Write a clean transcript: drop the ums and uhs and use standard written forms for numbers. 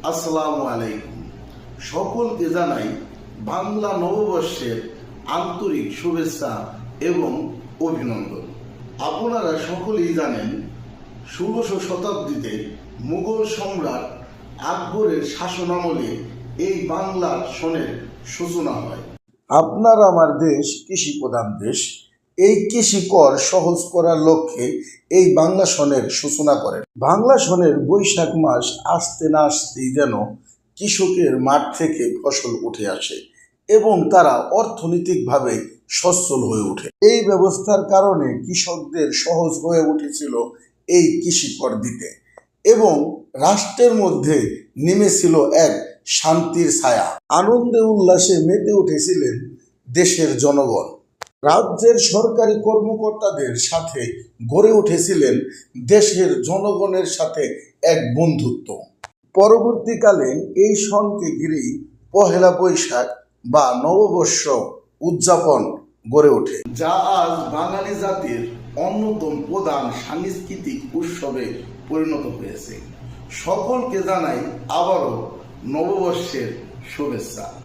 আসসালামু আলাইকুম। সকলকে জানাই বাংলা নববর্ষের আন্তরিক শুভেচ্ছা এবং অভিনন্দন। আপনারা সকলেই জানেন ১৬শ শতাব্দীতে মুঘল সম্রাট আকবরের শাসনামলে এই বাংলার সনের সূচনা হয়। আপনার আমার দেশ কৃষি প্রধান দেশ। এই কৃষি কর সহজ করার লক্ষ্যে এই বাংলা সনের সূচনা করেন। বাংলা সনের বৈশাখ মাস আসতে না আসতেই যেন কৃষকের মাঠ থেকে ফসল উঠে আসে এবং তারা অর্থনৈতিকভাবে সচ্ছল হয়ে ওঠে। এই ব্যবস্থার কারণে কৃষকদের সহজ হয়ে উঠেছিল এই কৃষি কর দিতে এবং রাষ্ট্রের মধ্যে নেমেছিল এক শান্তির ছায়া। আনন্দে উল্লাসে মেতে উঠেছিলেন দেশের জনগণ। রাজ্যের সরকারি কর্মকর্তাদের সাথে গড়ে উঠেছিলেন দেশের জনগণের সাথে এক বন্ধুত্ব। পরবর্তীকালে এই সনকে ঘিরেই পহেলা বৈশাখ বা নববর্ষ উদযাপন গড়ে ওঠে, যা আজ বাঙালি জাতির অন্যতম প্রধান সাংস্কৃতিক উৎসবে পরিণত হয়েছে। সকলকে জানাই আবারও নববর্ষের শুভেচ্ছা।